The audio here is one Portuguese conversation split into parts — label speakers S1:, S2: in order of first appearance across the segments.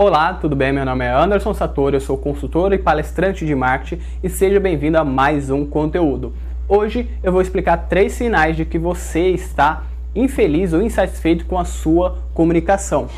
S1: Olá, tudo bem? Meu nome é Anderson Satori, eu sou consultor e palestrante de marketing e seja bem-vindo a mais um conteúdo. Hoje eu vou explicar 3 sinais de que você está infeliz ou insatisfeito com a sua comunicação.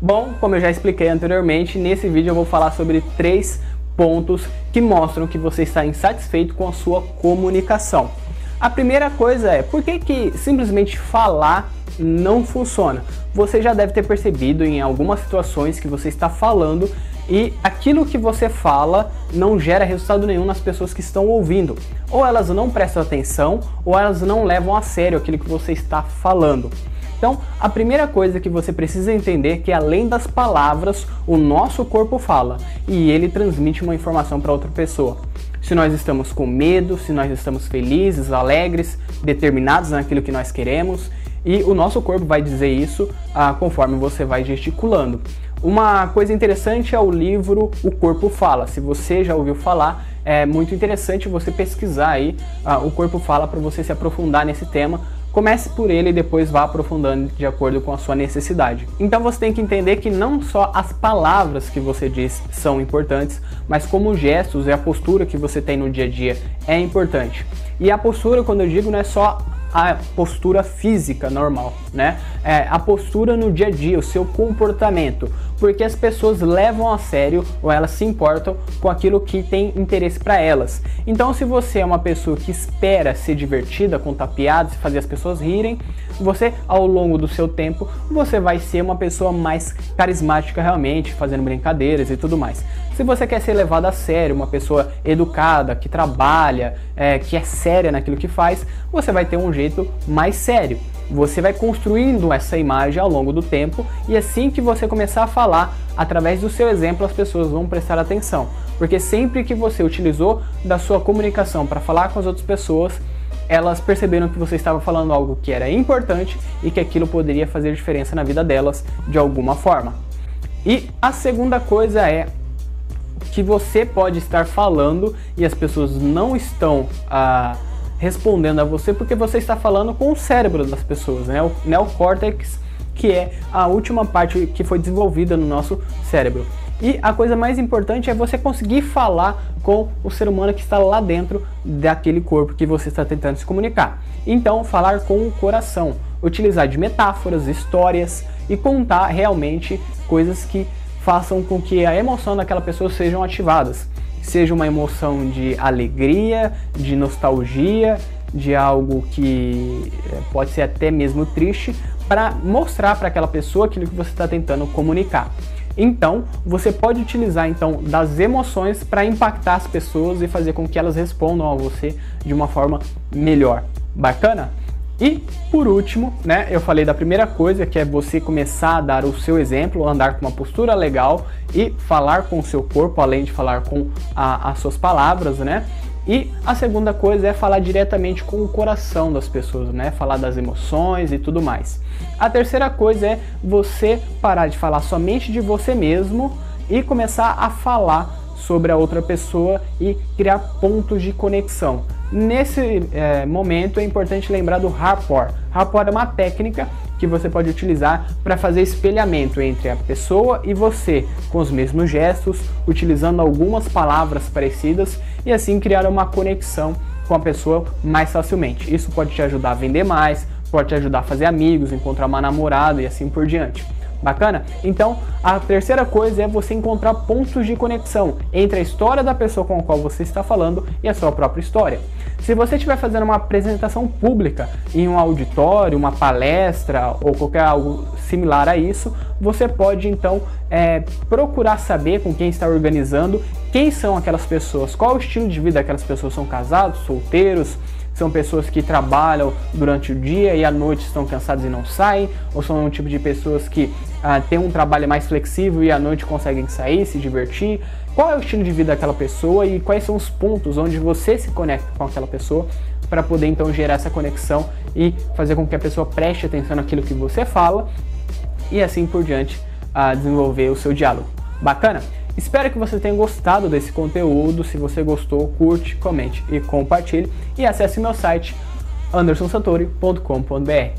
S1: Bom, como eu já expliquei anteriormente, nesse vídeo eu vou falar sobre 3 pontos que mostram que você está insatisfeito com a sua comunicação. A primeira coisa é, por que simplesmente falar não funciona? Você já deve ter percebido em algumas situações que você está falando e aquilo que você fala não gera resultado nenhum nas pessoas que estão ouvindo. Ou elas não prestam atenção, ou elas não levam a sério aquilo que você está falando. Então, a primeira coisa que você precisa entender é que além das palavras, o nosso corpo fala e ele transmite uma informação para outra pessoa. Se nós estamos com medo, se nós estamos felizes, alegres, determinados naquilo que nós queremos, e o nosso corpo vai dizer isso conforme você vai gesticulando. Uma coisa interessante é o livro O Corpo Fala. Se você já ouviu falar, é muito interessante você pesquisar aí O Corpo Fala para você se aprofundar nesse tema. Comece por ele e depois vá aprofundando de acordo com a sua necessidade. Então você tem que entender que não só as palavras que você diz são importantes, mas como os gestos e a postura que você tem no dia a dia é importante. E a postura, quando eu digo, não é só a postura física normal, né? É a postura no dia a dia, o seu comportamento, porque as pessoas levam a sério ou elas se importam com aquilo que tem interesse para elas. Então, se você é uma pessoa que espera ser divertida, contar piadas e fazer as pessoas rirem, você, ao longo do seu tempo, você vai ser uma pessoa mais carismática realmente, fazendo brincadeiras e tudo mais. Se você quer ser levado a sério, uma pessoa educada, que trabalha, que é séria naquilo que faz, você vai ter um jeito mais sério. Você vai construindo essa imagem ao longo do tempo e assim que você começar a falar, através do seu exemplo, as pessoas vão prestar atenção. Porque sempre que você utilizou da sua comunicação para falar com as outras pessoas, elas perceberam que você estava falando algo que era importante e que aquilo poderia fazer diferença na vida delas de alguma forma. E a segunda coisa é que você pode estar falando e as pessoas não estão respondendo a você porque você está falando com o cérebro das pessoas, né? O neocórtex, que é a última parte que foi desenvolvida no nosso cérebro. E a coisa mais importante é você conseguir falar com o ser humano que está lá dentro daquele corpo que você está tentando se comunicar. Então, falar com o coração, utilizar de metáforas, histórias e contar realmente coisas que façam com que a emoção daquela pessoa sejam ativadas. Seja uma emoção de alegria, de nostalgia, de algo que pode ser até mesmo triste, para mostrar para aquela pessoa aquilo que você está tentando comunicar. Então, você pode utilizar das emoções para impactar as pessoas e fazer com que elas respondam a você de uma forma melhor. Bacana? E, por último, né, eu falei da primeira coisa, que é você começar a dar o seu exemplo, andar com uma postura legal e falar com o seu corpo, além de falar com as suas palavras, né? E a segunda coisa é falar diretamente com o coração das pessoas, né? Falar das emoções e tudo mais. A terceira coisa é você parar de falar somente de você mesmo e começar a falar sobre a outra pessoa e criar pontos de conexão. Nesse momento é importante lembrar do rapport. Rapport é uma técnica que você pode utilizar para fazer espelhamento entre a pessoa e você, com os mesmos gestos, utilizando algumas palavras parecidas e assim criar uma conexão com a pessoa mais facilmente. Isso pode te ajudar a vender mais, pode te ajudar a fazer amigos, encontrar uma namorada e assim por diante. Bacana? Então, a terceira coisa é você encontrar pontos de conexão entre a história da pessoa com a qual você está falando e a sua própria história. Se você estiver fazendo uma apresentação pública em um auditório, uma palestra ou qualquer algo similar a isso, você pode então procurar saber com quem está organizando, quem são aquelas pessoas, qual é o estilo de vida daquelas pessoas, são casados, solteiros, são pessoas que trabalham durante o dia e à noite estão cansadas e não saem, ou são um tipo de pessoas que têm um trabalho mais flexível e à noite conseguem sair, se divertir. Qual é o estilo de vida daquela pessoa e quais são os pontos onde você se conecta com aquela pessoa para poder então gerar essa conexão e fazer com que a pessoa preste atenção naquilo que você fala e assim por diante a desenvolver o seu diálogo. Bacana? Espero que você tenha gostado desse conteúdo. Se você gostou, curte, comente e compartilhe. E acesse meu site andersonsatori.com.br.